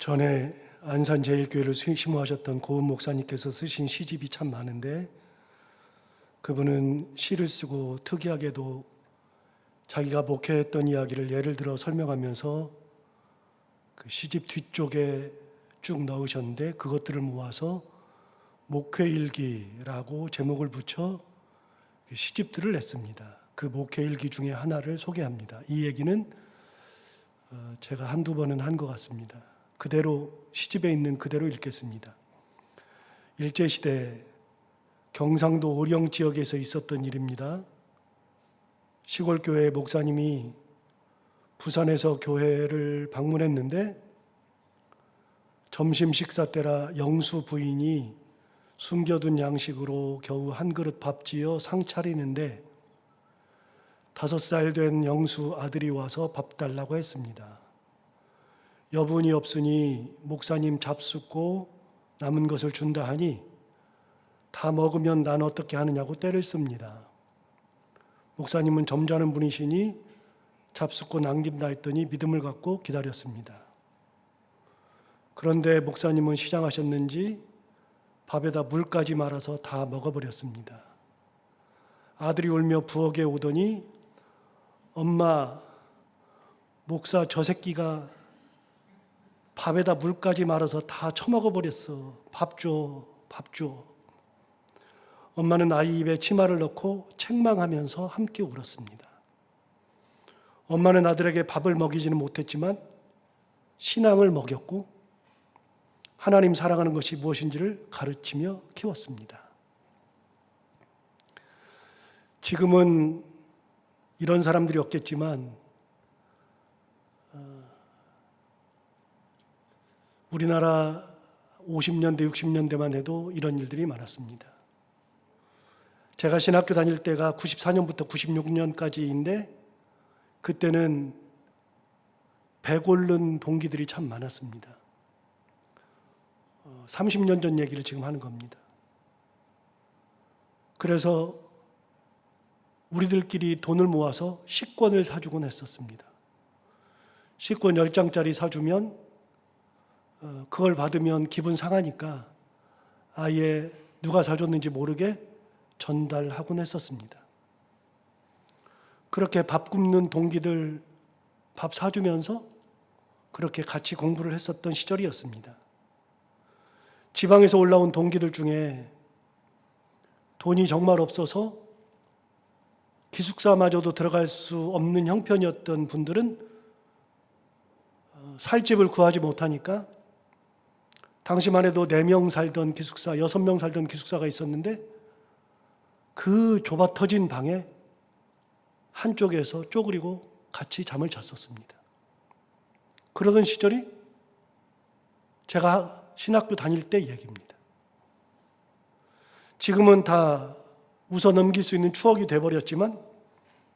전에 안산제일교회를 심호하셨던 고은 목사님께서 쓰신 시집이 참 많은데, 그분은 시를 쓰고 특이하게도 자기가 목회했던 이야기를 예를 들어 설명하면서 그 시집 뒤쪽에 쭉 넣으셨는데, 그것들을 모아서 목회일기라고 제목을 붙여 시집들을 냈습니다. 그 목회일기 중에 하나를 소개합니다. 이 얘기는 제가 한두 번은 한 것 같습니다. 그대로 시집에 있는 그대로 읽겠습니다. 일제시대 경상도 오령 지역에서 있었던 일입니다. 시골교회 목사님이 부산에서 교회를 방문했는데, 점심 식사 때라 영수 부인이 숨겨둔 양식으로 겨우 한 그릇 밥 지어 상 차리는데 5살 된 영수 아들이 와서 밥 달라고 했습니다. 여분이 없으니 목사님 잡숫고 남은 것을 준다 하니 다 먹으면 난 어떻게 하느냐고 떼를 씁니다. 목사님은 점잖은 분이시니 잡숫고 남긴다 했더니 믿음을 갖고 기다렸습니다. 그런데 목사님은 시장하셨는지 밥에다 물까지 말아서 다 먹어버렸습니다. 아들이 울며 부엌에 오더니 엄마, 목사 저 새끼가 밥에다 물까지 말아서 다 처먹어버렸어. 밥 줘, 밥 줘. 엄마는 아이 입에 치마를 넣고 책망하면서 함께 울었습니다. 엄마는 아들에게 밥을 먹이지는 못했지만 신앙을 먹였고 하나님 사랑하는 것이 무엇인지를 가르치며 키웠습니다. 지금은 이런 사람들이 없겠지만 우리나라 50년대, 60년대만 해도 이런 일들이 많았습니다. 제가 신학교 다닐 때가 94년부터 96년까지인데 그때는 백 오른 동기들이 참 많았습니다. 30년 전 얘기를 지금 하는 겁니다. 그래서 우리들끼리 돈을 모아서 식권을 사주곤 했었습니다. 식권 10장짜리 사주면 그걸 받으면 기분 상하니까 아예 누가 사줬는지 모르게 전달하곤 했었습니다. 그렇게 밥 굶는 동기들 밥 사주면서 그렇게 같이 공부를 했었던 시절이었습니다. 지방에서 올라온 동기들 중에 돈이 정말 없어서 기숙사마저도 들어갈 수 없는 형편이었던 분들은 살 집을 구하지 못하니까 당시만 해도 4명 살던 기숙사, 6명 살던 기숙사가 있었는데 그 좁아 터진 방에 한쪽에서 쪼그리고 같이 잠을 잤었습니다. 그러던 시절이 제가 신학교 다닐 때 얘기입니다. 지금은 다 웃어 넘길 수 있는 추억이 돼버렸지만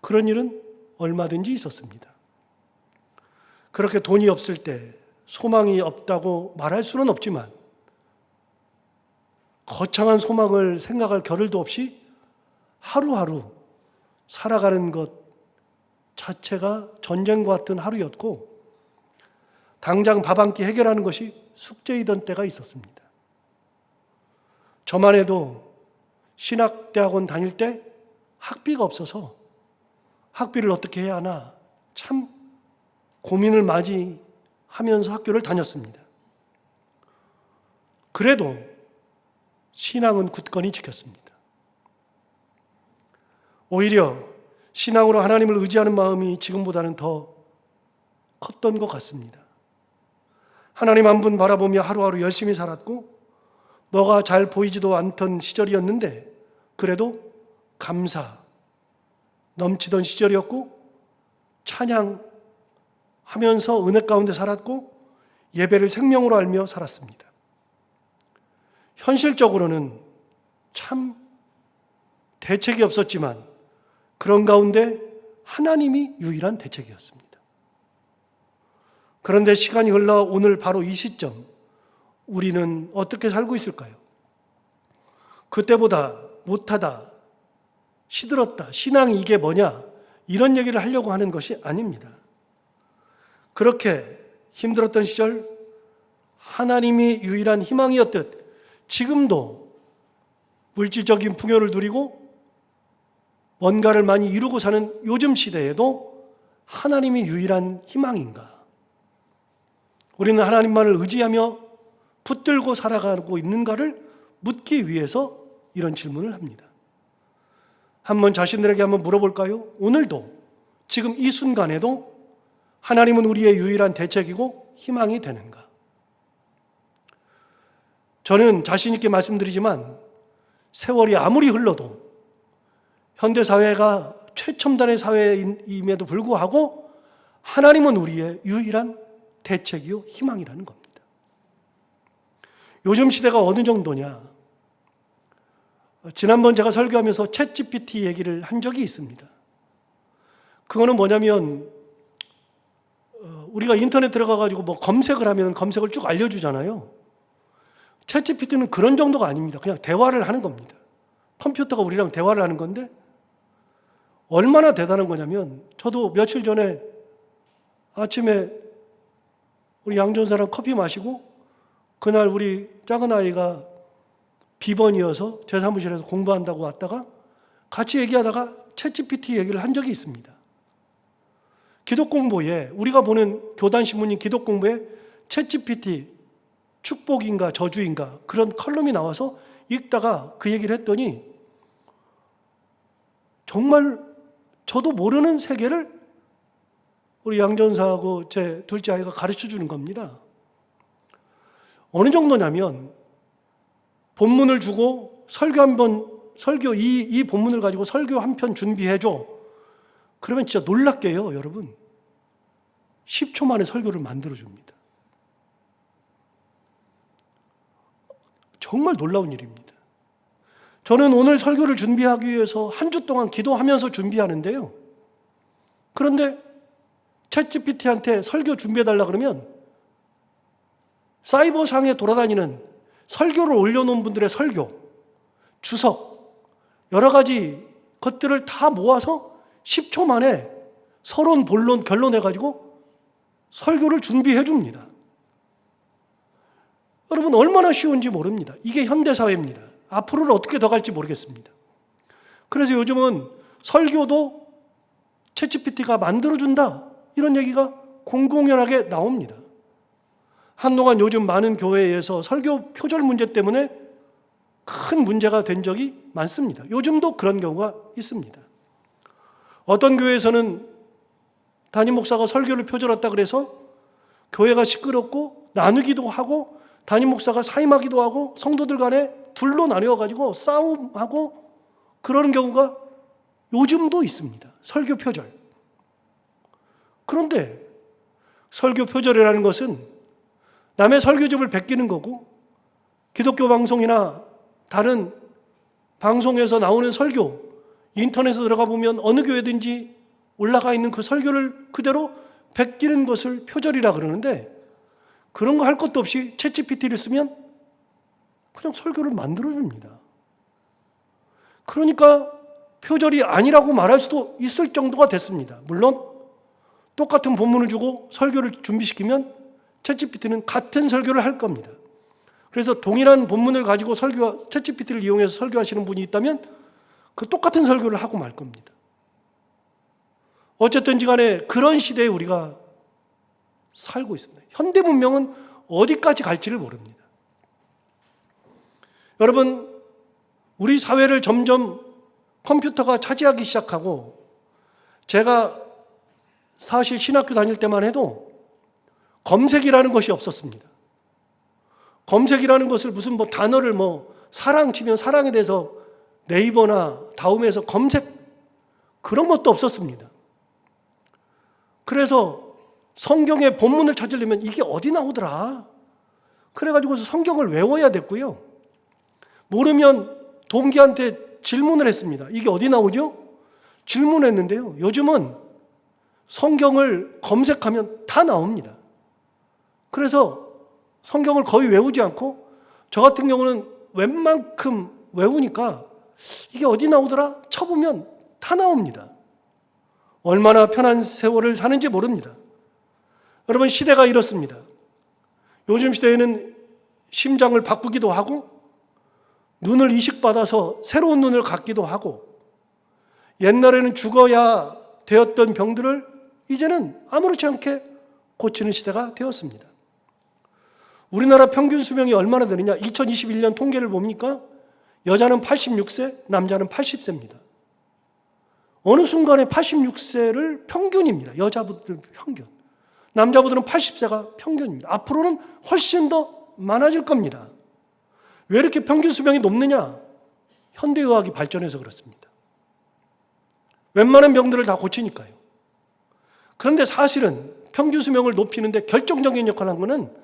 그런 일은 얼마든지 있었습니다. 그렇게 돈이 없을 때 소망이 없다고 말할 수는 없지만 거창한 소망을 생각할 겨를도 없이 하루하루 살아가는 것 자체가 전쟁과 같은 하루였고 당장 밥 한 끼 해결하는 것이 숙제이던 때가 있었습니다. 저만 해도 신학대학원 다닐 때 학비가 없어서 학비를 어떻게 해야 하나 참 고민을 많이 하면서 학교를 다녔습니다. 그래도 신앙은 굳건히 지켰습니다. 오히려 신앙으로 하나님을 의지하는 마음이 지금보다는 더 컸던 것 같습니다. 하나님 한 분 바라보며 하루하루 열심히 살았고 뭐가 잘 보이지도 않던 시절이었는데 그래도 감사 넘치던 시절이었고 찬양하면서 은혜 가운데 살았고 예배를 생명으로 알며 살았습니다. 현실적으로는 참 대책이 없었지만 그런 가운데 하나님이 유일한 대책이었습니다. 그런데 시간이 흘러 오늘 바로 이 시점 우리는 어떻게 살고 있을까요? 그때보다 못하다, 시들었다, 신앙이 이게 뭐냐 이런 얘기를 하려고 하는 것이 아닙니다. 그렇게 힘들었던 시절 하나님이 유일한 희망이었듯 지금도 물질적인 풍요를 누리고 뭔가를 많이 이루고 사는 요즘 시대에도 하나님이 유일한 희망인가? 우리는 하나님만을 의지하며 붙들고 살아가고 있는가를 묻기 위해서 이런 질문을 합니다. 한번 자신들에게 한번 물어볼까요? 오늘도 지금 이 순간에도 하나님은 우리의 유일한 대책이고 희망이 되는가? 저는 자신 있게 말씀드리지만 세월이 아무리 흘러도 현대사회가 최첨단의 사회임에도 불구하고 하나님은 우리의 유일한 대책이요 희망이라는 겁니다. 요즘 시대가 어느 정도냐? 지난번 제가 설교하면서 챗GPT 얘기를 한 적이 있습니다. 그거는 뭐냐면 우리가 인터넷 들어가가지고 뭐 검색을 하면 검색을 쭉 알려주잖아요. 챗GPT는 그런 정도가 아닙니다. 그냥 대화를 하는 겁니다. 컴퓨터가 우리랑 대화를 하는 건데 얼마나 대단한 거냐면 저도 며칠 전에 아침에 우리 양전사랑 커피 마시고 그날 우리 작은 아이가 비번이어서 제 사무실에서 공부한다고 왔다가 같이 얘기하다가 챗GPT 얘기를 한 적이 있습니다. 기독공부에 우리가 보는 교단신문인 기독공부에 챗GPT 축복인가 저주인가 그런 컬럼이 나와서 읽다가 그 얘기를 했더니 정말 저도 모르는 세계를 우리 양전사하고 제 둘째 아이가 가르쳐 주는 겁니다. 어느 정도냐면 본문을 주고 설교 이 본문을 가지고 설교 한 편 준비해줘. 그러면 진짜 놀랍게요, 여러분. 10초 만에 설교를 만들어줍니다. 정말 놀라운 일입니다. 저는 오늘 설교를 준비하기 위해서 한 주 동안 기도하면서 준비하는데요. 그런데 챗GPT한테 설교 준비해달라 그러면 사이버상에 돌아다니는 설교를 올려놓은 분들의 설교, 주석, 여러 가지 것들을 다 모아서 10초 만에 서론, 본론, 결론해가지고 설교를 준비해 줍니다. 여러분 얼마나 쉬운지 모릅니다. 이게 현대사회입니다. 앞으로는 어떻게 더 갈지 모르겠습니다. 그래서 요즘은 설교도 챗GPT가 만들어준다 이런 얘기가 공공연하게 나옵니다. 한동안 요즘 많은 교회에서 설교 표절 문제 때문에 큰 문제가 된 적이 많습니다. 요즘도 그런 경우가 있습니다. 어떤 교회에서는 담임 목사가 설교를 표절했다 그래서 교회가 시끄럽고 나누기도 하고 담임 목사가 사임하기도 하고 성도들 간에 둘로 나뉘어가지고 싸움하고 그러는 경우가 요즘도 있습니다. 설교 표절. 그런데 설교 표절이라는 것은 남의 설교집을 베끼는 거고 기독교 방송이나 다른 방송에서 나오는 설교 인터넷에 들어가 보면 어느 교회든지 올라가 있는 그 설교를 그대로 베끼는 것을 표절이라 그러는데 그런 거 할 것도 없이 챗GPT를 쓰면 그냥 설교를 만들어줍니다. 그러니까 표절이 아니라고 말할 수도 있을 정도가 됐습니다. 물론 똑같은 본문을 주고 설교를 준비시키면 챗GPT는 같은 설교를 할 겁니다. 그래서 동일한 본문을 가지고 챗GPT를 이용해서 설교하시는 분이 있다면 그 똑같은 설교를 하고 말 겁니다. 어쨌든지 간에 그런 시대에 우리가 살고 있습니다. 현대 문명은 어디까지 갈지를 모릅니다. 여러분, 우리 사회를 점점 컴퓨터가 차지하기 시작하고 제가 사실 신학교 다닐 때만 해도 검색이라는 것이 없었습니다. 검색이라는 것을 무슨 단어를 사랑 치면 사랑에 대해서 네이버나 다음에서 검색 그런 것도 없었습니다. 그래서 성경의 본문을 찾으려면 이게 어디 나오더라. 그래가지고 성경을 외워야 됐고요. 모르면 동기한테 질문을 했습니다. 이게 어디 나오죠? 질문했는데요. 요즘은 성경을 검색하면 다 나옵니다. 그래서 성경을 거의 외우지 않고 저 같은 경우는 웬만큼 외우니까 이게 어디 나오더라? 쳐보면 다 나옵니다. 얼마나 편한 세월을 사는지 모릅니다. 여러분, 시대가 이렇습니다. 요즘 시대에는 심장을 바꾸기도 하고 눈을 이식받아서 새로운 눈을 갖기도 하고 옛날에는 죽어야 되었던 병들을 이제는 아무렇지 않게 고치는 시대가 되었습니다. 우리나라 평균 수명이 얼마나 되느냐? 2021년 통계를 보니까 여자는 86세, 남자는 80세입니다. 어느 순간에 86세를 평균입니다. 여자분들 평균. 남자분들은 80세가 평균입니다. 앞으로는 훨씬 더 많아질 겁니다. 왜 이렇게 평균 수명이 높느냐? 현대의학이 발전해서 그렇습니다. 웬만한 병들을 다 고치니까요. 그런데 사실은 평균 수명을 높이는데 결정적인 역할을 한 것은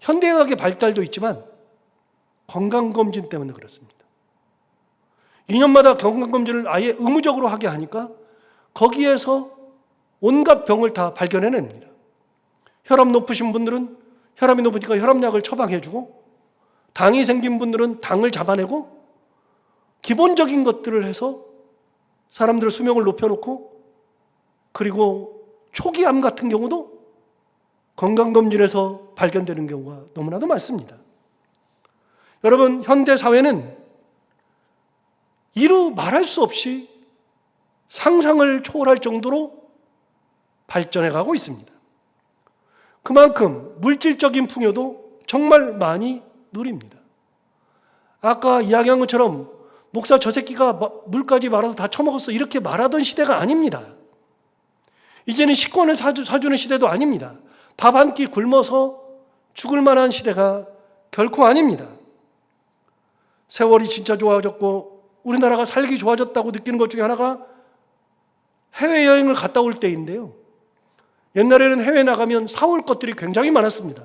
현대의학의 발달도 있지만 건강검진 때문에 그렇습니다. 2년마다 건강검진을 아예 의무적으로 하게 하니까 거기에서 온갖 병을 다 발견해냅니다. 혈압 높으신 분들은 혈압이 높으니까 혈압약을 처방해주고, 당이 생긴 분들은 당을 잡아내고, 기본적인 것들을 해서 사람들의 수명을 높여놓고, 그리고 초기암 같은 경우도 건강검진에서 발견되는 경우가 너무나도 많습니다. 여러분, 현대사회는 이루 말할 수 없이 상상을 초월할 정도로 발전해 가고 있습니다. 그만큼 물질적인 풍요도 정말 많이 누립니다. 아까 이야기한 것처럼 목사 저 새끼가 물까지 말아서 다 처먹었어 이렇게 말하던 시대가 아닙니다. 이제는 식권을 사주는 시대도 아닙니다. 밥 한 끼 굶어서 죽을 만한 시대가 결코 아닙니다. 세월이 진짜 좋아졌고 우리나라가 살기 좋아졌다고 느끼는 것 중에 하나가 해외여행을 갔다 올 때인데요. 옛날에는 해외 나가면 사올 것들이 굉장히 많았습니다.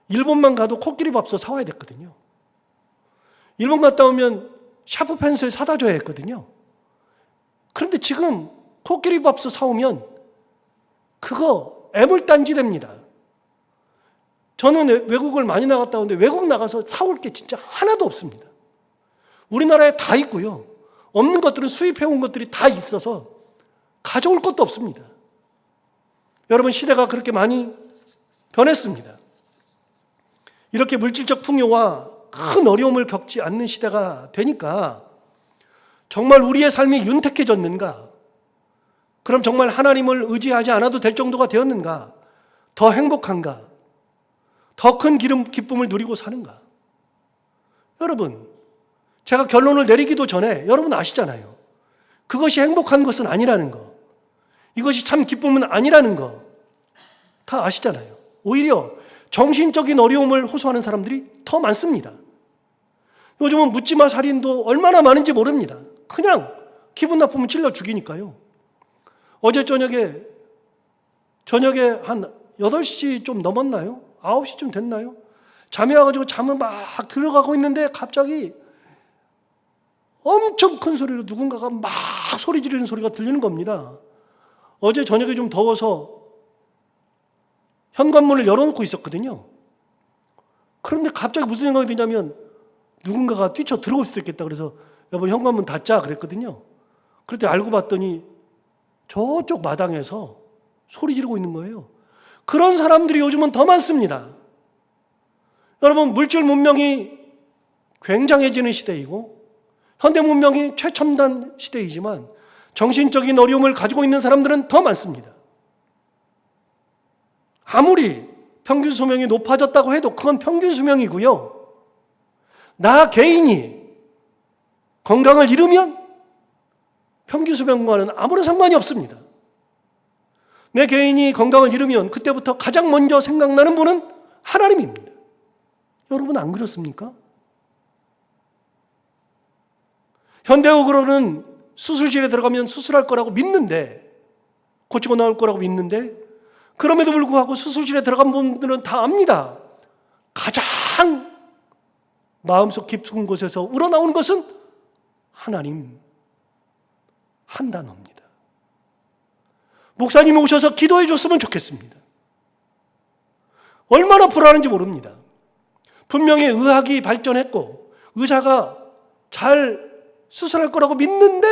일본만 가도 코끼리 밥솥 사와야 됐거든요. 일본 갔다 오면 샤프 펜슬 사다 줘야 했거든요. 그런데 지금 코끼리 밥솥 사오면 그거 애물단지 됩니다. 저는 외국을 많이 나갔다 오는데 외국 나가서 사올 게 진짜 하나도 없습니다. 우리나라에 다 있고요. 없는 것들은 수입해온 것들이 다 있어서 가져올 것도 없습니다. 여러분, 시대가 그렇게 많이 변했습니다. 이렇게 물질적 풍요와 큰 어려움을 겪지 않는 시대가 되니까 정말 우리의 삶이 윤택해졌는가? 그럼 정말 하나님을 의지하지 않아도 될 정도가 되었는가? 더 행복한가? 더 큰 기쁨을 누리고 사는가? 여러분, 제가 결론을 내리기도 전에 여러분 아시잖아요. 그것이 행복한 것은 아니라는 거. 이것이 참 기쁨은 아니라는 거. 다 아시잖아요. 오히려 정신적인 어려움을 호소하는 사람들이 더 많습니다. 요즘은 묻지마 살인도 얼마나 많은지 모릅니다. 그냥 기분 나쁘면 찔러 죽이니까요. 어제 저녁에 한 8시 좀 넘었나요? 9시쯤 됐나요? 잠이 와가지고 잠을 막 들어가고 있는데 갑자기 엄청 큰 소리로 누군가가 막 소리 지르는 소리가 들리는 겁니다. 어제 저녁에 좀 더워서 현관문을 열어놓고 있었거든요. 그런데 갑자기 무슨 생각이 드냐면 누군가가 뛰쳐 들어올 수도 있겠다. 그래서 여보 현관문 닫자 그랬거든요. 그럴 때 알고 봤더니 저쪽 마당에서 소리 지르고 있는 거예요. 그런 사람들이 요즘은 더 많습니다. 여러분, 물질 문명이 굉장해지는 시대이고 현대 문명이 최첨단 시대이지만 정신적인 어려움을 가지고 있는 사람들은 더 많습니다. 아무리 평균 수명이 높아졌다고 해도 그건 평균 수명이고요. 나 개인이 건강을 잃으면 평균 수명과는 아무런 상관이 없습니다. 내 개인이 건강을 잃으면 그때부터 가장 먼저 생각나는 분은 하나님입니다. 여러분 안 그렇습니까? 현대의학으로는 수술실에 들어가면 수술할 거라고 믿는데, 고치고 나올 거라고 믿는데, 그럼에도 불구하고 수술실에 들어간 분들은 다 압니다. 가장 마음속 깊은 곳에서 우러나오는 것은 하나님 한 단어입니다. 목사님이 오셔서 기도해 줬으면 좋겠습니다. 얼마나 불안한지 모릅니다. 분명히 의학이 발전했고 의사가 잘 수술할 거라고 믿는데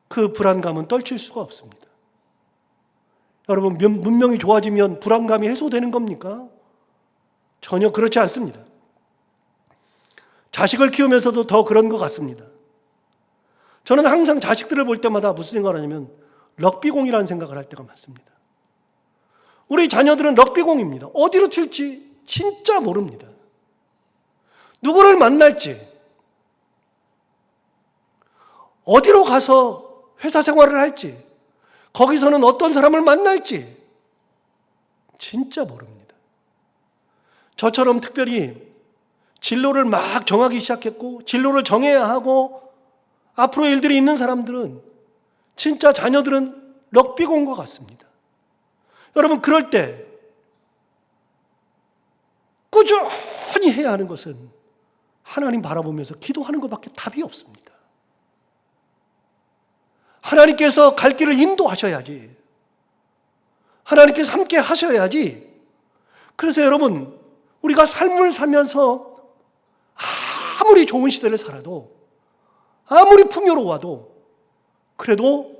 그 불안감은 떨칠 수가 없습니다. 여러분, 문명이 좋아지면 불안감이 해소되는 겁니까? 전혀 그렇지 않습니다. 자식을 키우면서도 더 그런 것 같습니다. 저는 항상 자식들을 볼 때마다 무슨 생각을 하냐면 럭비공이라는 생각을 할 때가 많습니다. 우리 자녀들은 럭비공입니다. 어디로 튈지 진짜 모릅니다. 누구를 만날지, 어디로 가서 회사 생활을 할지, 거기서는 어떤 사람을 만날지 진짜 모릅니다. 저처럼 특별히 진로를 막 정하기 시작했고 진로를 정해야 하고 앞으로 일들이 있는 사람들은 진짜 자녀들은 럭비공과 같습니다. 여러분, 그럴 때 꾸준히 해야 하는 것은 하나님 바라보면서 기도하는 것밖에 답이 없습니다. 하나님께서 갈 길을 인도하셔야지. 하나님께서 함께 하셔야지. 그래서 여러분, 우리가 삶을 살면서 아무리 좋은 시대를 살아도, 아무리 풍요로워도, 그래도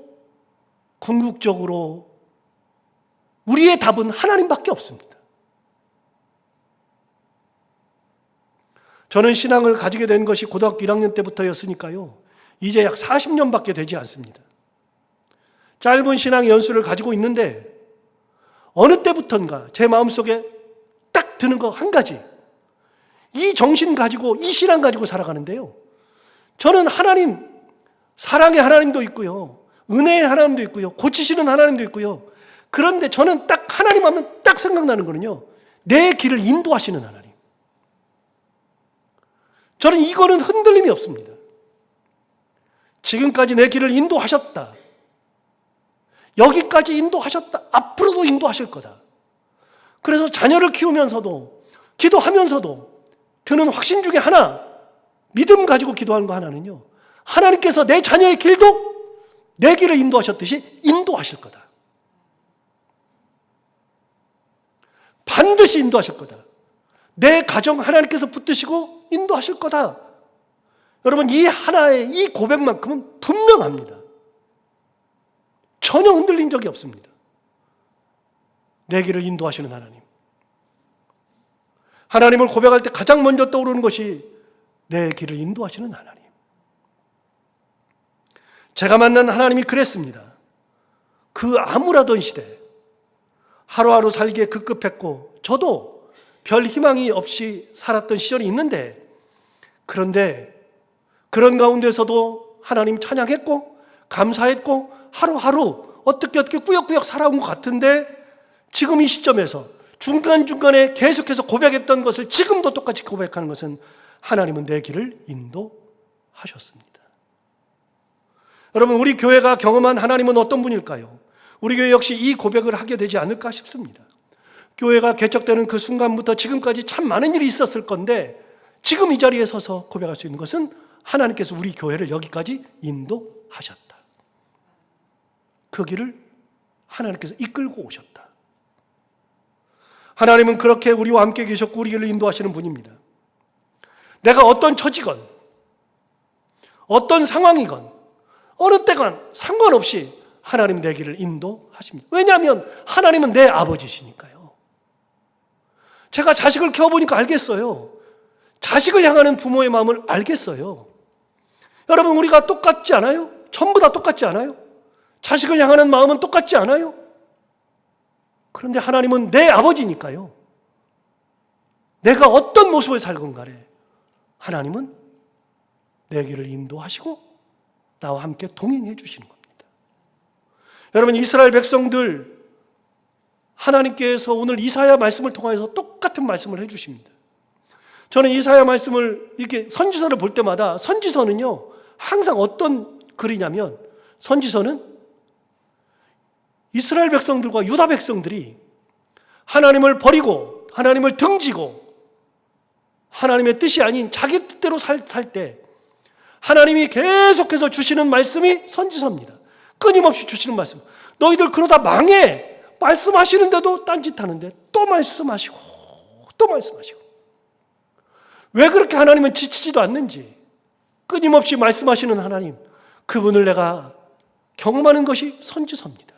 궁극적으로 우리의 답은 하나님밖에 없습니다. 저는 신앙을 가지게 된 것이 고등학교 1학년 때부터였으니까요, 이제 약 40년밖에 되지 않습니다. 짧은 신앙의 연수를 가지고 있는데 어느 때부턴가 제 마음속에 딱 드는 거 한 가지, 이 정신 가지고, 이 신앙 가지고 살아가는데요, 저는 하나님, 사랑의 하나님도 있고요, 은혜의 하나님도 있고요, 고치시는 하나님도 있고요. 그런데 저는 딱 하나님 하면 딱 생각나는 거는요, 내 길을 인도하시는 하나님. 저는 이거는 흔들림이 없습니다. 지금까지 내 길을 인도하셨다, 여기까지 인도하셨다, 앞으로도 인도하실 거다. 그래서 자녀를 키우면서도, 기도하면서도 드는 확신 중에 하나, 믿음 가지고 기도하는 거 하나는요, 하나님께서 내 자녀의 길도 내 길을 인도하셨듯이 인도하실 거다. 반드시 인도하실 거다. 내 가정 하나님께서 붙드시고 인도하실 거다. 여러분, 이 하나의 이 고백만큼은 분명합니다. 전혀 흔들린 적이 없습니다. 내 길을 인도하시는 하나님. 하나님을 고백할 때 가장 먼저 떠오르는 것이 내 길을 인도하시는 하나님. 제가 만난 하나님이 그랬습니다. 그 암울하던 시대, 하루하루 살기에 급급했고 저도 별 희망이 없이 살았던 시절이 있는데, 그런데 그런 가운데서도 하나님 찬양했고 감사했고 하루하루 어떻게 꾸역꾸역 살아온 것 같은데, 지금 이 시점에서 중간중간에 계속해서 고백했던 것을 지금도 똑같이 고백하는 것은 하나님은 내 길을 인도하셨습니다. 여러분, 우리 교회가 경험한 하나님은 어떤 분일까요? 우리 교회 역시 이 고백을 하게 되지 않을까 싶습니다. 교회가 개척되는 그 순간부터 지금까지 참 많은 일이 있었을 건데, 지금 이 자리에 서서 고백할 수 있는 것은 하나님께서 우리 교회를 여기까지 인도하셨다. 그 길을 하나님께서 이끌고 오셨다. 하나님은 그렇게 우리와 함께 계셨고 우리 길을 인도하시는 분입니다. 내가 어떤 처지건, 어떤 상황이건, 어느 때건 상관없이 하나님 내 길을 인도하십니다. 왜냐하면 하나님은 내 아버지시니까요. 제가 자식을 키워보니까 알겠어요. 자식을 향하는 부모의 마음을 알겠어요. 여러분, 우리가 똑같지 않아요? 전부 다 똑같지 않아요? 자식을 향하는 마음은 똑같지 않아요? 그런데 하나님은 내 아버지니까요, 내가 어떤 모습을 살건 간에 하나님은 내 길을 인도하시고 나와 함께 동행해 주시는 겁니다. 여러분, 이스라엘 백성들, 하나님께서 오늘 이사야 말씀을 통해서 똑같은 말씀을 해 주십니다. 저는 이사야 말씀을 이렇게 선지서를 볼 때마다, 선지서는요 항상 어떤 글이냐면, 선지서는 이스라엘 백성들과 유다 백성들이 하나님을 버리고 하나님을 등지고 하나님의 뜻이 아닌 자기 뜻대로 살 때 하나님이 계속해서 주시는 말씀이 선지서입니다. 끊임없이 주시는 말씀. 너희들 그러다 망해. 말씀하시는데도 딴짓하는데 또 말씀하시고 또 말씀하시고. 왜 그렇게 하나님은 지치지도 않는지, 끊임없이 말씀하시는 하나님, 그분을 내가 경험하는 것이 선지서입니다.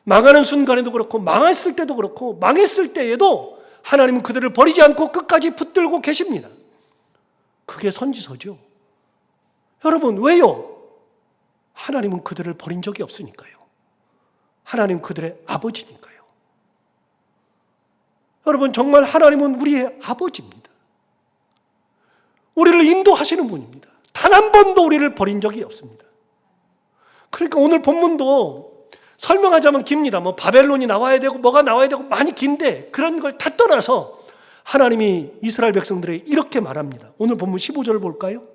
망하는 순간에도 그렇고 망했을 때도 그렇고 망했을 때에도 하나님은 그들을 버리지 않고 끝까지 붙들고 계십니다. 그게 선지서죠. 여러분, 왜요? 하나님은 그들을 버린 적이 없으니까요. 하나님은 그들의 아버지니까요. 여러분, 정말 하나님은 우리의 아버지입니다. 우리를 인도하시는 분입니다. 단 한 번도 우리를 버린 적이 없습니다. 그러니까 오늘 본문도 설명하자면 깁니다. 바벨론이 나와야 되고 뭐가 나와야 되고 많이 긴데 그런 걸 다 떠나서 하나님이 이스라엘 백성들에게 이렇게 말합니다. 오늘 본문 15절을 볼까요?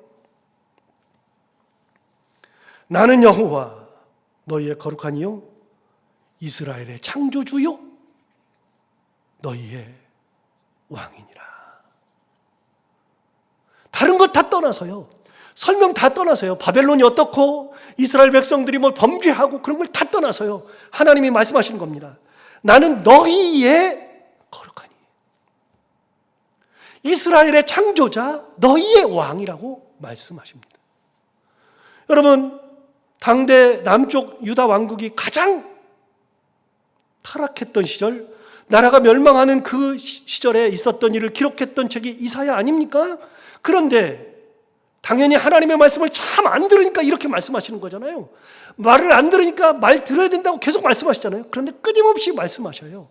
나는 여호와 너희의 거룩한 이요 이스라엘의 창조주요 너희의 왕이니라. 다른 것 다 떠나서요. 설명 다 떠나서요. 바벨론이 어떻고 이스라엘 백성들이 범죄하고 그런 걸 다 떠나서요. 하나님이 말씀하시는 겁니다. 나는 너희의 거룩하니. 이스라엘의 창조자 너희의 왕이라고 말씀하십니다. 여러분, 당대 남쪽 유다 왕국이 가장 타락했던 시절, 나라가 멸망하는 그 시절에 있었던 일을 기록했던 책이 이사야 아닙니까? 그런데 당연히 하나님의 말씀을 참 안 들으니까 이렇게 말씀하시는 거잖아요. 말을 안 들으니까 말 들어야 된다고 계속 말씀하시잖아요. 그런데 끊임없이 말씀하셔요.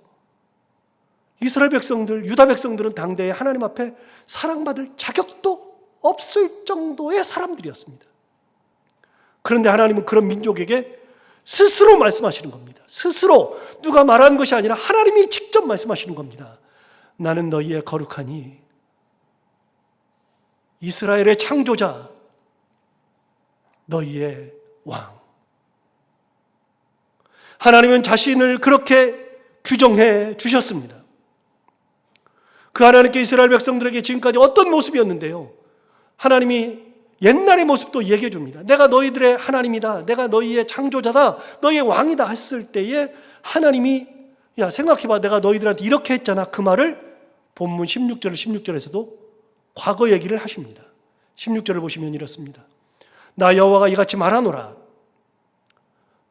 이스라엘 백성들, 유다 백성들은 당대에 하나님 앞에 사랑받을 자격도 없을 정도의 사람들이었습니다. 그런데 하나님은 그런 민족에게 스스로 말씀하시는 겁니다. 스스로 누가 말하는 것이 아니라 하나님이 직접 말씀하시는 겁니다. 나는 너희의 거룩하니 이스라엘의 창조자 너희의 왕. 하나님은 자신을 그렇게 규정해 주셨습니다. 그 하나님께 이스라엘 백성들에게 지금까지 어떤 모습이었는데요, 하나님이 옛날의 모습도 얘기해 줍니다. 내가 너희들의 하나님이다, 내가 너희의 창조자다, 너희의 왕이다 했을 때에 하나님이 야 생각해봐, 내가 너희들한테 이렇게 했잖아. 그 말을 본문 16절에서도 과거 얘기를 하십니다. 16절을 보시면 이렇습니다. 나 여호와가 이같이 말하노라.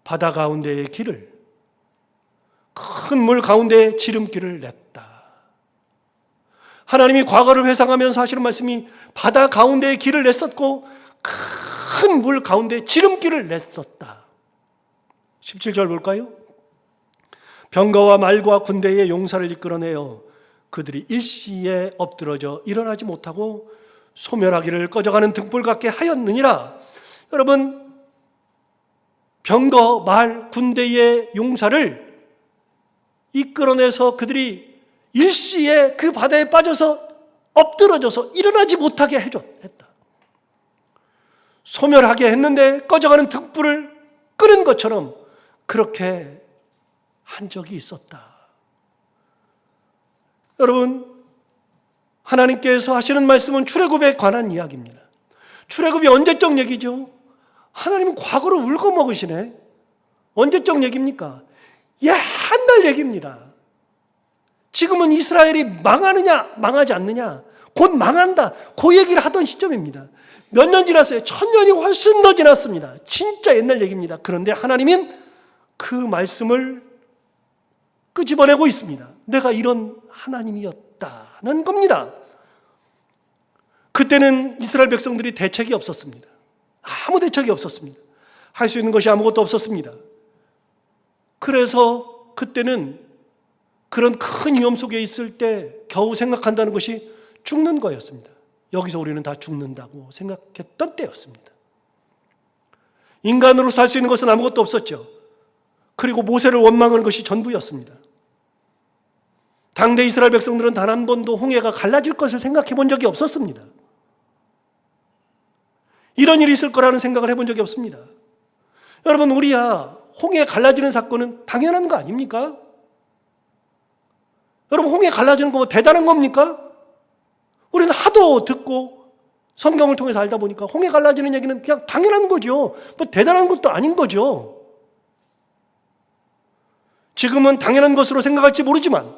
바다 가운데의 길을, 큰 물 가운데에 지름길을 냈다. 하나님이 과거를 회상하면서 하시는 말씀이 바다 가운데에 길을 냈었고 큰 물 가운데 지름길을 냈었다. 17절 볼까요? 병거와 말과 군대의 용사를 이끌어내어 그들이 일시에 엎드러져 일어나지 못하고 소멸하기를 꺼져가는 등불 같게 하였느니라. 여러분, 병거, 말, 군대의 용사를 이끌어내서 그들이 일시에 그 바다에 빠져서 엎드러져서 일어나지 못하게 했다. 소멸하게 했는데 꺼져가는 등불을 끄는 것처럼 그렇게 한 적이 있었다. 여러분, 하나님께서 하시는 말씀은 출애굽에 관한 이야기입니다. 출애굽이 언제적 얘기죠? 하나님은 과거로 울고 먹으시네. 언제적 얘기입니까? 옛날 얘기입니다. 지금은 이스라엘이 망하느냐 망하지 않느냐, 곧 망한다, 그 얘기를 하던 시점입니다. 몇 년 지났어요? 1000년이 훨씬 더 지났습니다. 진짜 옛날 얘기입니다. 그런데 하나님은 그 말씀을 끄집어내고 있습니다. 내가 이런 하나님이었다는 겁니다. 그때는 이스라엘 백성들이 대책이 없었습니다. 아무 대책이 없었습니다. 할 수 있는 것이 아무것도 없었습니다. 그래서 그때는 그런 큰 위험 속에 있을 때 겨우 생각한다는 것이 죽는 거였습니다. 여기서 우리는 다 죽는다고 생각했던 때였습니다. 인간으로 살 수 있는 것은 아무것도 없었죠. 그리고 모세를 원망하는 것이 전부였습니다. 당대 이스라엘 백성들은 단 한 번도 홍해가 갈라질 것을 생각해 본 적이 없었습니다. 이런 일이 있을 거라는 생각을 해본 적이 없습니다. 여러분, 우리야 홍해 갈라지는 사건은 당연한 거 아닙니까? 여러분, 홍해 갈라지는 거 대단한 겁니까? 우리는 하도 듣고 성경을 통해서 알다 보니까 홍해 갈라지는 얘기는 그냥 당연한 거죠. 뭐 대단한 것도 아닌 거죠. 지금은 당연한 것으로 생각할지 모르지만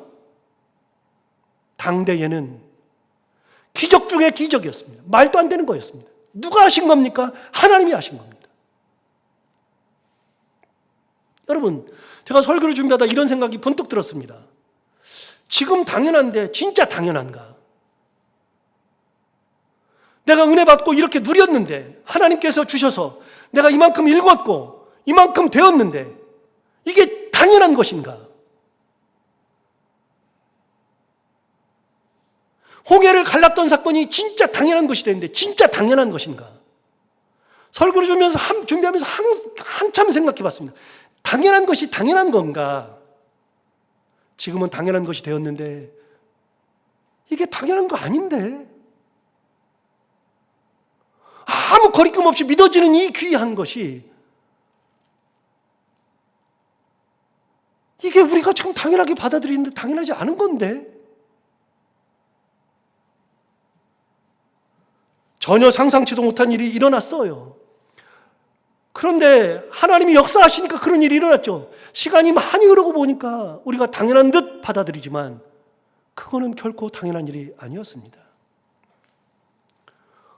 당대에는 기적 중에 기적이었습니다. 말도 안 되는 거였습니다. 누가 하신 겁니까? 하나님이 하신 겁니다. 여러분, 제가 설교를 준비하다 이런 생각이 번뜩 들었습니다. 지금 당연한데 진짜 당연한가? 내가 은혜 받고 이렇게 누렸는데, 하나님께서 주셔서 내가 이만큼 읽었고 이만큼 되었는데 이게 당연한 것인가? 홍해를 갈랐던 사건이 진짜 당연한 것이 되는데 진짜 당연한 것인가? 설교를 준비하면서 한참 생각해 봤습니다. 당연한 것이 당연한 건가? 지금은 당연한 것이 되었는데 이게 당연한 거 아닌데, 아무 거리낌 없이 믿어지는 이 귀한 것이, 이게 우리가 지금 당연하게 받아들이는데 당연하지 않은 건데, 전혀 상상치도 못한 일이 일어났어요. 그런데 하나님이 역사하시니까 그런 일이 일어났죠. 시간이 많이 흐르고 보니까 우리가 당연한 듯 받아들이지만 그거는 결코 당연한 일이 아니었습니다.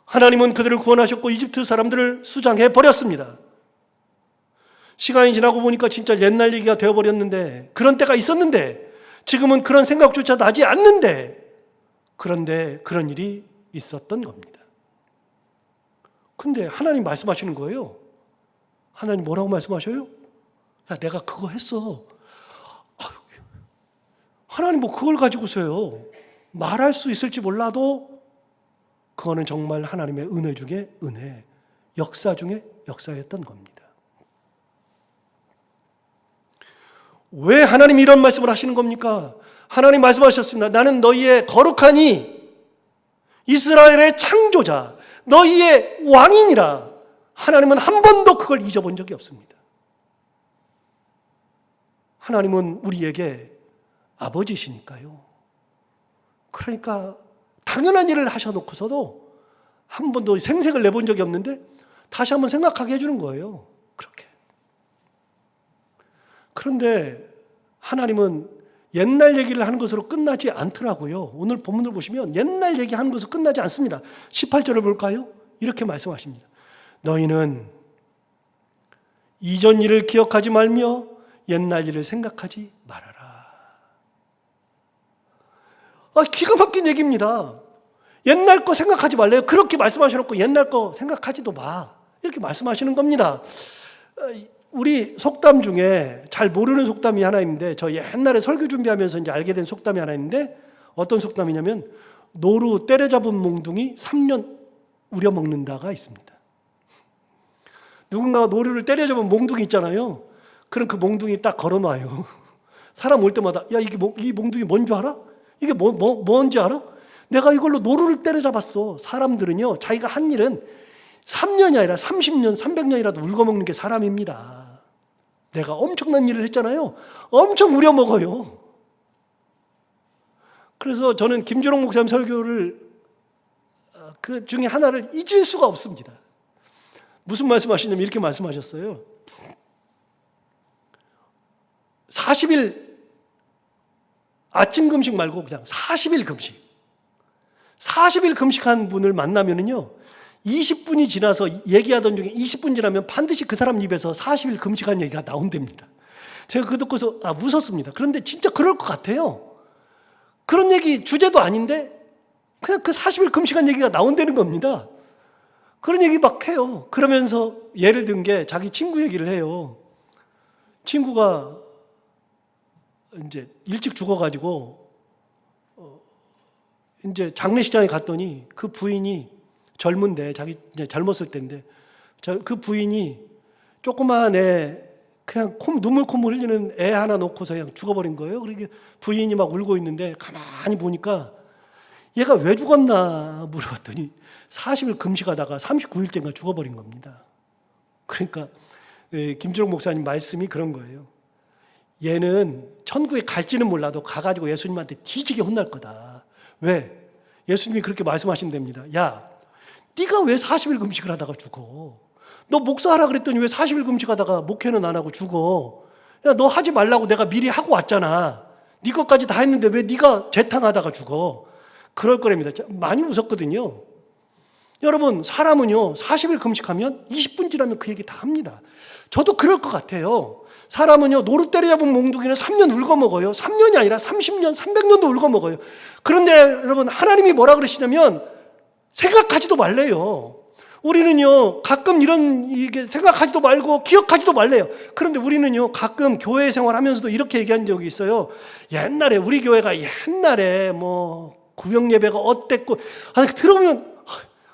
하나님은 그들을 구원하셨고 이집트 사람들을 수장해 버렸습니다. 시간이 지나고 보니까 진짜 옛날 얘기가 되어버렸는데, 그런 때가 있었는데 지금은 그런 생각조차 나지 않는데, 그런데 그런 일이 있었던 겁니다. 근데 하나님 말씀하시는 거예요. 하나님 뭐라고 말씀하셔요? 야, 내가 그거 했어. 하나님 뭐 그걸 가지고서요, 말할 수 있을지 몰라도 그거는 정말 하나님의 은혜 중에 은혜, 역사 중에 역사였던 겁니다. 왜 하나님이 이런 말씀을 하시는 겁니까? 하나님 말씀하셨습니다. 나는 너희의 거룩하니 이스라엘의 창조자, 너희의 왕이니라. 하나님은 한 번도 그걸 잊어본 적이 없습니다. 하나님은 우리에게 아버지시니까요. 그러니까 당연한 일을 하셔놓고서도 한 번도 생색을 내본 적이 없는데 다시 한번 생각하게 해주는 거예요. 그렇게. 그런데 하나님은 옛날 얘기를 하는 것으로 끝나지 않더라고요. 오늘 본문을 보시면 옛날 얘기하는 것으로 끝나지 않습니다. 18절을 볼까요? 이렇게 말씀하십니다. 너희는 이전 일을 기억하지 말며 옛날 일을 생각하지 말아라. 기가 막힌 얘기입니다. 옛날 거 생각하지 말래요. 그렇게 말씀하셔놓고 옛날 거 생각하지도 마. 이렇게 말씀하시는 겁니다. 우리 속담 중에 잘 모르는 속담이 하나 있는데, 저 옛날에 설교 준비하면서 이제 알게 된 속담이 하나 있는데, 어떤 속담이냐면 노루 때려잡은 몽둥이 3년 우려먹는다가 있습니다. 누군가가 노루를 때려잡은 몽둥이 있잖아요. 그럼 그 몽둥이 딱 걸어놔요. 사람 올 때마다, 야, 이 몽둥이 뭔지 알아? 이게 뭔지 알아? 내가 이걸로 노루를 때려잡았어. 사람들은요, 자기가 한 일은 3년이 아니라 30년, 300년이라도 울거먹는 게 사람입니다. 내가 엄청난 일을 했잖아요. 엄청 우려먹어요. 그래서 저는 김주롱 목사님 설교를 그 중에 하나를 잊을 수가 없습니다. 무슨 말씀하시냐면 이렇게 말씀하셨어요. 40일 아침 금식 말고 그냥 40일 금식. 40일 금식한 분을 만나면은요, 20분이 지나서 얘기하던 중에 20분 지나면 반드시 그 사람 입에서 40일 금식한 얘기가 나온답니다. 제가 그거 듣고서 웃었습니다. 그런데 진짜 그럴 것 같아요. 그런 얘기 주제도 아닌데 그냥 그 40일 금식한 얘기가 나온다는 겁니다. 그런 얘기 막 해요. 그러면서 예를 든 게 자기 친구 얘기를 해요. 친구가 이제 일찍 죽어가지고 이제 장례식장에 갔더니 그 부인이 젊은데, 자기 이제 젊었을 때인데, 그 부인이 조그마한 애, 그냥 눈물 콧물 흘리는 애 하나 놓고서 그냥 죽어버린 거예요. 그러니까 부인이 막 울고 있는데 가만히 보니까 얘가 왜 죽었나 물어봤더니 40일 금식하다가 39일째인가 죽어버린 겁니다. 그러니까 김주롱 목사님 말씀이 그런 거예요. 얘는 천국에 갈지는 몰라도 가가지고 예수님한테 뒤지게 혼날 거다. 왜? 예수님이 그렇게 말씀하신답니다. 야, 네가 왜 40일 금식을 하다가 죽어? 너 목사하라 그랬더니 왜 40일 금식하다가 목회는 안 하고 죽어? 야, 너 하지 말라고 내가 미리 하고 왔잖아. 네 것까지 다 했는데 왜 네가 재탕하다가 죽어? 그럴 거랍니다. 많이 웃었거든요. 여러분, 사람은요 40일 금식하면 20분 지나면 그 얘기 다 합니다. 저도 그럴 것 같아요. 사람은요, 노루 때려잡은 몽둥이는 3년 울거먹어요. 3년이 아니라 30년, 300년도 울거먹어요. 그런데 여러분, 하나님이 뭐라 그러시냐면 생각하지도 말래요. 우리는요, 가끔 이게 생각하지도 말고 기억하지도 말래요. 그런데 우리는요, 가끔 교회 생활하면서도 이렇게 얘기한 적이 있어요. 옛날에, 우리 교회가 옛날에 구역 예배가 어땠고, 들어보면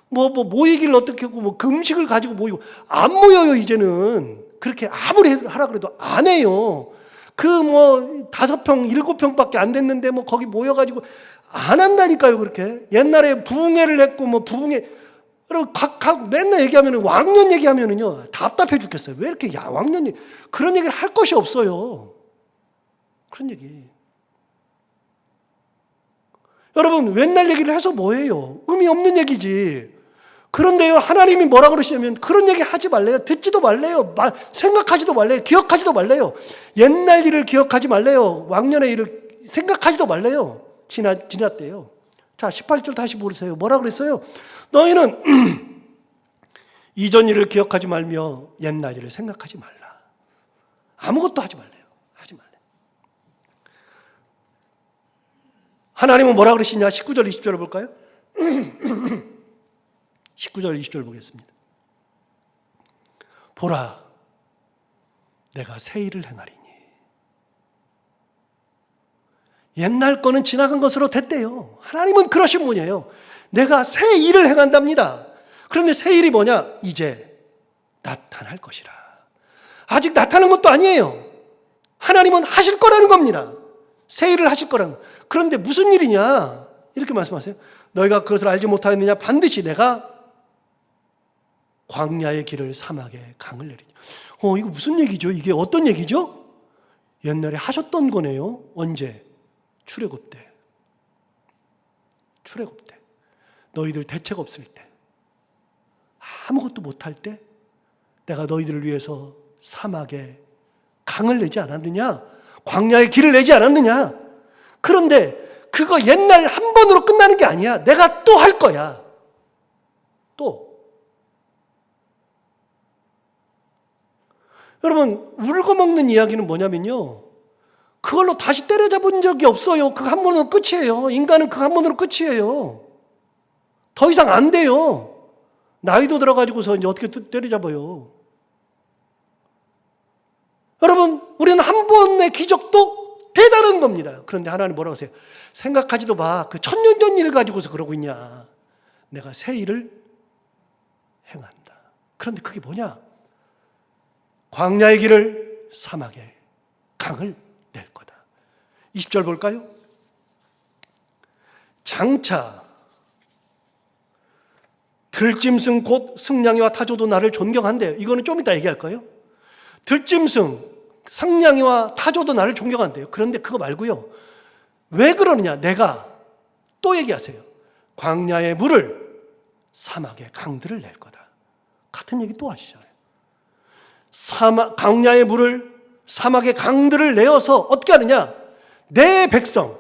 모이기를 어떻게 하고, 금식을 가지고 모이고, 안 모여요, 이제는. 그렇게 아무리 하라 그래도 안 해요. 5평, 7평밖에 안 됐는데 거기 모여가지고 안 한다니까요, 그렇게. 옛날에 부흥회를 했고, 부흥회, 여러분, 맨날 얘기하면, 왕년 얘기하면은요, 답답해 죽겠어요. 왜 이렇게, 왕년 얘기, 그런 얘기를 할 것이 없어요. 그런 얘기. 여러분, 옛날 얘기를 해서 뭐예요? 의미 없는 얘기지. 그런데요, 하나님이 뭐라 그러시냐면, 그런 얘기 하지 말래요. 듣지도 말래요. 생각하지도 말래요. 기억하지도 말래요. 옛날 일을 기억하지 말래요. 왕년의 일을 생각하지도 말래요. 지났대요. 자, 18절 다시 보세요. 뭐라 그랬어요? 너희는 이전 일을 기억하지 말며 옛날 일을 생각하지 말라. 아무것도 하지 말래요. 하지 말래요. 하나님은 뭐라 그러시냐? 19절, 20절을 볼까요? 19절, 20절 보겠습니다. 보라, 내가 새 일을 행하리니. 옛날 거는 지나간 것으로 됐대요. 하나님은 그러신 분이에요. 내가 새 일을 행한답니다. 그런데 새 일이 뭐냐? 이제 나타날 것이라. 아직 나타난 것도 아니에요. 하나님은 하실 거라는 겁니다. 새 일을 하실 거라는 거. 그런데 무슨 일이냐? 이렇게 말씀하세요. 너희가 그것을 알지 못하였느냐? 반드시 내가 광야의 길을 사막에 강을 내리니. 이거 무슨 얘기죠? 이게 어떤 얘기죠? 옛날에 하셨던 거네요. 언제? 출애굽 때. 출애굽 때. 너희들 대책 없을 때. 아무것도 못할 때 내가 너희들을 위해서 사막에 강을 내지 않았느냐? 광야의 길을 내지 않았느냐? 그런데 그거 옛날 한 번으로 끝나는 게 아니야. 내가 또 할 거야. 또. 여러분, 울고먹는 이야기는 뭐냐면요, 그걸로 다시 때려잡은 적이 없어요. 그 한 번으로 끝이에요. 인간은 그 한 번으로 끝이에요. 더 이상 안 돼요. 나이도 들어가지고서 이제 어떻게 때려잡아요. 여러분, 우리는 한 번의 기적도 대단한 겁니다. 그런데 하나님 뭐라고 하세요? 생각하지도 마. 그 천년 전 일 가지고서 그러고 있냐. 내가 새 일을 행한다. 그런데 그게 뭐냐? 광야의 길을 사막에 강을 낼 거다. 20절 볼까요? 장차 들짐승 곧 승냥이와 타조도 나를 존경한대요. 이거는 좀 이따 얘기할 거예요. 들짐승, 승냥이와 타조도 나를 존경한대요. 그런데 그거 말고요. 왜 그러느냐? 내가 또 얘기하세요. 광야의 물을 사막의 강들을 낼 거다. 같은 얘기 또 하시잖아요. 광야의 물을 사막의 강들을 내어서 어떻게 하느냐? 내 백성,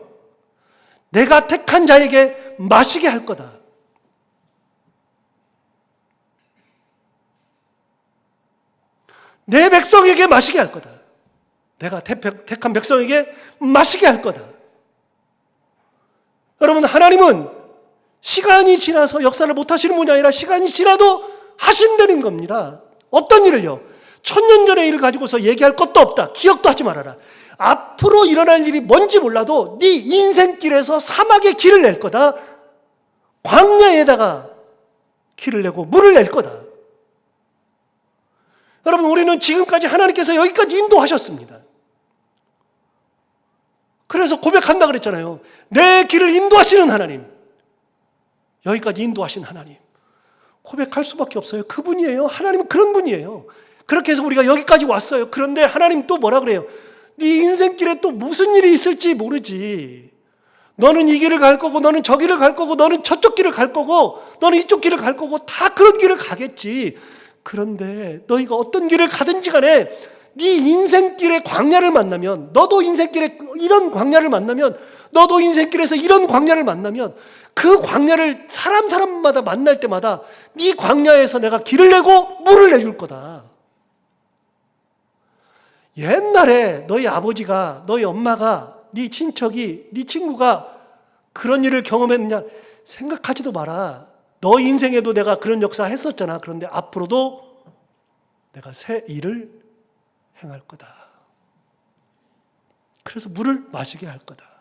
내가 택한 자에게 마시게 할 거다. 내 백성에게 마시게 할 거다. 내가 택한 백성에게 마시게 할 거다. 여러분, 하나님은 시간이 지나서 역사를 못 하시는 분이 아니라 시간이 지나도 하신다는 겁니다. 어떤 일을요? 천년 전의 일을 가지고서 얘기할 것도 없다. 기억도 하지 말아라. 앞으로 일어날 일이 뭔지 몰라도 네 인생길에서 사막의 길을 낼 거다. 광야에다가 길을 내고 물을 낼 거다. 여러분, 우리는 지금까지 하나님께서 여기까지 인도하셨습니다. 그래서 고백한다 그랬잖아요. 내 길을 인도하시는 하나님. 여기까지 인도하신 하나님. 고백할 수밖에 없어요. 그분이에요. 하나님은 그런 분이에요. 그렇게 해서 우리가 여기까지 왔어요. 그런데 하나님 또 뭐라 그래요? 네 인생길에 또 무슨 일이 있을지 모르지. 너는 이 길을 갈 거고, 너는 저 길을 갈 거고, 너는 저쪽 길을 갈 거고, 너는 이쪽 길을 갈 거고, 다 그런 길을 가겠지. 그런데 너희가 어떤 길을 가든지 간에 네 인생길의 광야를 만나면, 너도 인생길에 이런 광야를 만나면, 너도 인생길에서 이런 광야를 만나면 그 광야를 사람마다 만날 때마다 네 광야에서 내가 길을 내고 물을 내줄 거다. 옛날에 너희 아버지가, 너희 엄마가, 네 친척이, 네 친구가 그런 일을 경험했느냐 생각하지도 마라. 너 인생에도 내가 그런 역사 했었잖아. 그런데 앞으로도 내가 새 일을 행할 거다. 그래서 물을 마시게 할 거다.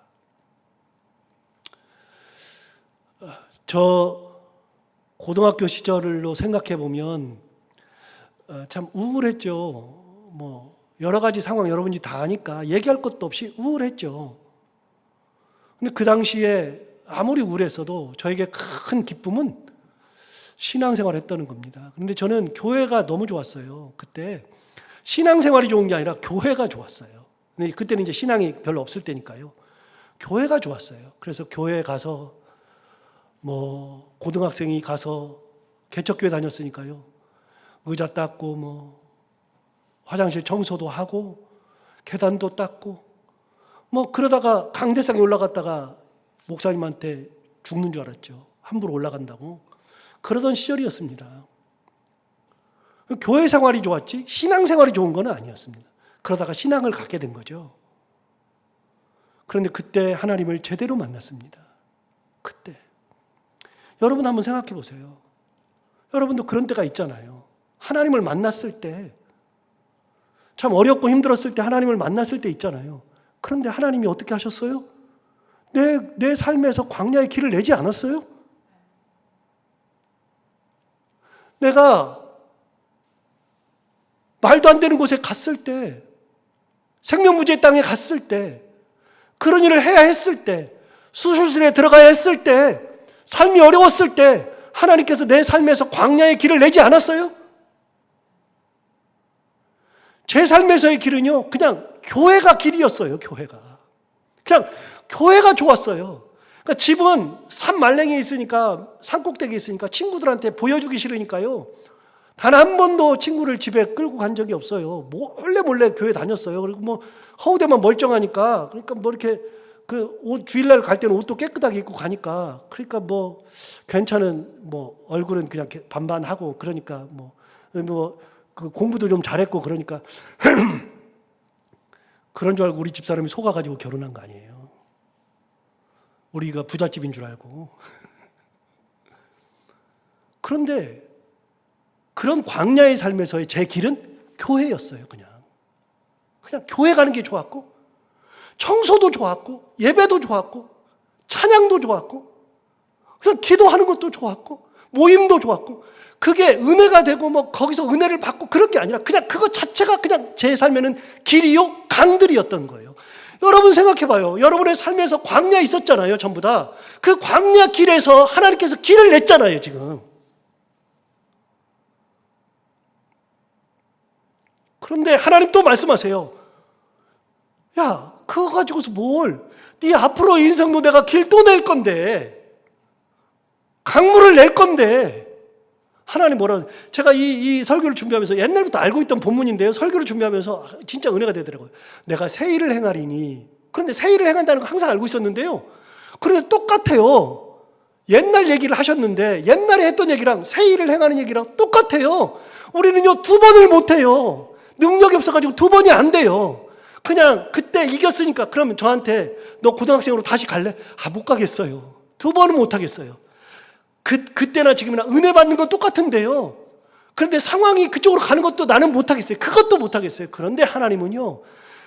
저 고등학교 시절로 생각해 보면 참 우울했죠. 뭐 여러 가지 상황 여러분이 다 아니까 얘기할 것도 없이 우울했죠. 근데 그 당시에 아무리 우울했어도 저에게 큰 기쁨은 신앙생활을 했다는 겁니다. 그런데 저는 교회가 너무 좋았어요. 그때 신앙생활이 좋은 게 아니라 교회가 좋았어요. 근데 그때는 이제 신앙이 별로 없을 때니까요. 교회가 좋았어요. 그래서 교회에 가서 뭐 고등학생이 가서 개척교회 다녔으니까요. 의자 닦고 뭐 화장실 청소도 하고 계단도 닦고 뭐 그러다가 강대상에 올라갔다가 목사님한테 죽는 줄 알았죠. 함부로 올라간다고. 그러던 시절이었습니다. 교회 생활이 좋았지 신앙 생활이 좋은 건 아니었습니다. 그러다가 신앙을 갖게 된 거죠. 그런데 그때 하나님을 제대로 만났습니다. 그때. 여러분 한번 생각해 보세요. 여러분도 그런 때가 있잖아요. 하나님을 만났을 때, 참 어렵고 힘들었을 때 하나님을 만났을 때 있잖아요. 그런데 하나님이 어떻게 하셨어요? 내 삶에서 광야의 길을 내지 않았어요? 내가 말도 안 되는 곳에 갔을 때, 생명무지의 땅에 갔을 때, 그런 일을 해야 했을 때, 수술실에 들어가야 했을 때, 삶이 어려웠을 때 하나님께서 내 삶에서 광야의 길을 내지 않았어요? 제 삶에서의 길은요, 그냥 교회가 길이었어요. 교회가. 그냥 교회가 좋았어요. 그러니까 집은 산 말랭이에 있으니까, 산 꼭대기에 있으니까 친구들한테 보여주기 싫으니까요. 단 한 번도 친구를 집에 끌고 간 적이 없어요. 몰래 교회 다녔어요. 그리고 뭐 허우대만 멀쩡하니까, 그러니까 뭐 이렇게 그 옷 주일날 갈 때는 옷도 깨끗하게 입고 가니까, 그러니까 뭐 괜찮은 뭐 얼굴은 그냥 반반하고, 그러니까 뭐 그 공부도 좀 잘했고 그러니까 그런 줄 알고 우리 집사람이 속아가지고 결혼한 거 아니에요. 우리가 부잣집인 줄 알고. 그런데 그런 광야의 삶에서의 제 길은 교회였어요. 그냥 교회 가는 게 좋았고, 청소도 좋았고, 예배도 좋았고, 찬양도 좋았고, 그냥 기도하는 것도 좋았고, 모임도 좋았고, 그게 은혜가 되고 뭐 거기서 은혜를 받고 그런 게 아니라 그냥 그거 자체가 그냥 제 삶에는 길이요 강들이었던 거예요. 여러분 생각해 봐요. 여러분의 삶에서 광야 있었잖아요. 전부 다. 그 광야 길에서 하나님께서 길을 냈잖아요. 지금. 그런데 하나님 또 말씀하세요. 야, 그거 가지고서 뭘? 네 앞으로 인생도 내가 길 또 낼 건데, 강물을 낼 건데, 하나님 뭐라, 제가 이 설교를 준비하면서 옛날부터 알고 있던 본문인데요. 설교를 준비하면서 진짜 은혜가 되더라고요. 내가 새 일을 행하리니. 그런데 새 일을 행한다는 거 항상 알고 있었는데요. 그런데 똑같아요. 옛날 얘기를 하셨는데 옛날에 했던 얘기랑 새 일을 행하는 얘기랑 똑같아요. 우리는요 2번을 못해요. 능력이 없어가지고 2번이 안 돼요. 그냥 그때 이겼으니까 그러면 저한테 너 고등학생으로 다시 갈래? 못 가겠어요. 2번은 못 하겠어요. 그때나 지금이나 은혜 받는 건 똑같은데요. 그런데 상황이 그쪽으로 가는 것도 나는 못하겠어요. 그것도 못하겠어요. 그런데 하나님은요,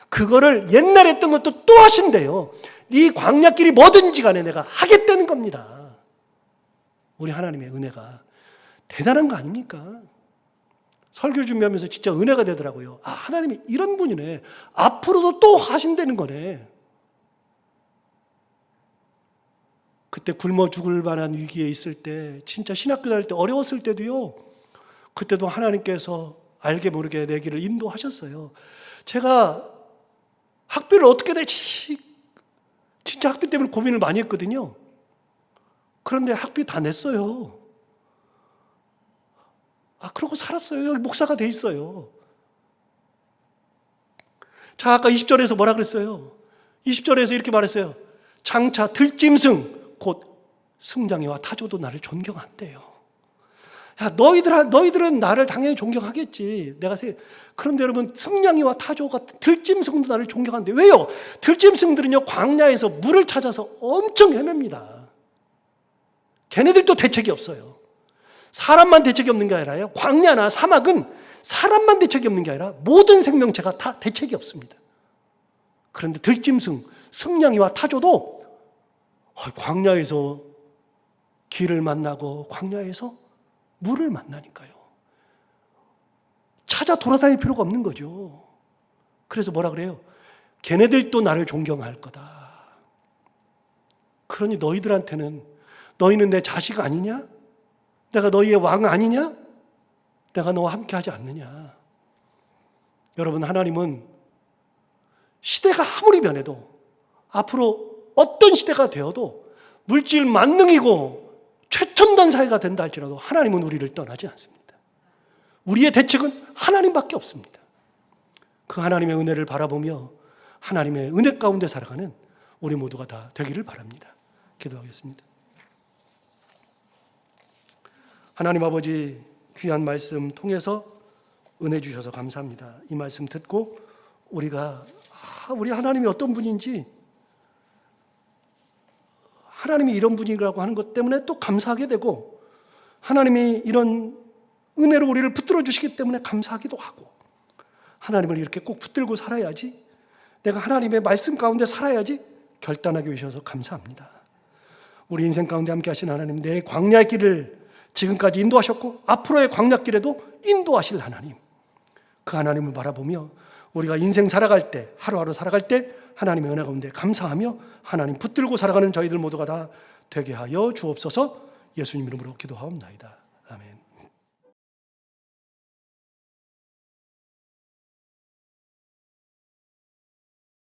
그거를 옛날에 했던 것도 또 하신대요. 네 광야길이 뭐든지 간에 내가 하겠다는 겁니다. 우리 하나님의 은혜가 대단한 거 아닙니까? 설교 준비하면서 진짜 은혜가 되더라고요. 하나님이 이런 분이네. 앞으로도 또 하신다는 거네. 그때 굶어 죽을 만한 위기에 있을 때, 진짜 신학교 다닐 때 어려웠을 때도요, 그때도 하나님께서 알게 모르게 내 길을 인도하셨어요. 제가 학비를 어떻게 낼지 진짜 학비 때문에 고민을 많이 했거든요. 그런데 학비 다 냈어요. 그러고 살았어요. 여기 목사가 돼 있어요. 자, 아까 20절에서 뭐라 그랬어요? 20절에서 이렇게 말했어요. 장차 들짐승 곧 승장이와 타조도 나를 존경한대요. 야, 너희들은 나를 당연히 존경하겠지. 그런데 여러분, 승냥이와 타조 같은 들짐승도 나를 존경하는데 왜요? 들짐승들은요, 광야에서 물을 찾아서 엄청 헤맵니다. 걔네들도 대책이 없어요. 사람만 대책이 없는 게 아니라요, 광야나 사막은 사람만 대책이 없는 게 아니라 모든 생명체가 다 대책이 없습니다. 그런데 들짐승, 승냥이와 타조도 광야에서 길을 만나고 광야에서 물을 만나니까요. 찾아 돌아다닐 필요가 없는 거죠. 그래서 뭐라 그래요? 걔네들도 나를 존경할 거다. 그러니 너희는 내 자식 아니냐? 내가 너희의 왕 아니냐? 내가 너와 함께 하지 않느냐? 여러분, 하나님은 시대가 아무리 변해도, 앞으로 어떤 시대가 되어도 물질 만능이고 최첨단 사회가 된다 할지라도 하나님은 우리를 떠나지 않습니다. 우리의 대책은 하나님밖에 없습니다. 그 하나님의 은혜를 바라보며 하나님의 은혜 가운데 살아가는 우리 모두가 다 되기를 바랍니다. 기도하겠습니다. 하나님 아버지, 귀한 말씀 통해서 은혜 주셔서 감사합니다. 이 말씀 듣고 우리가 우리 하나님이 어떤 분인지, 하나님이 이런 분이라고 하는 것 때문에 또 감사하게 되고, 하나님이 이런 은혜로 우리를 붙들어 주시기 때문에 감사하기도 하고, 하나님을 이렇게 꼭 붙들고 살아야지, 내가 하나님의 말씀 가운데 살아야지 결단하게 해주셔서 감사합니다. 우리 인생 가운데 함께 하신 하나님, 내 광야의 길을 지금까지 인도하셨고 앞으로의 광야길에도 인도하실 하나님, 그 하나님을 바라보며 우리가 인생 살아갈 때, 하루하루 살아갈 때 하나님의 은혜 가운데 감사하며 하나님 붙들고 살아가는 저희들 모두가 다 되게 하여 주옵소서. 예수님 이름으로 기도하옵나이다. 아멘.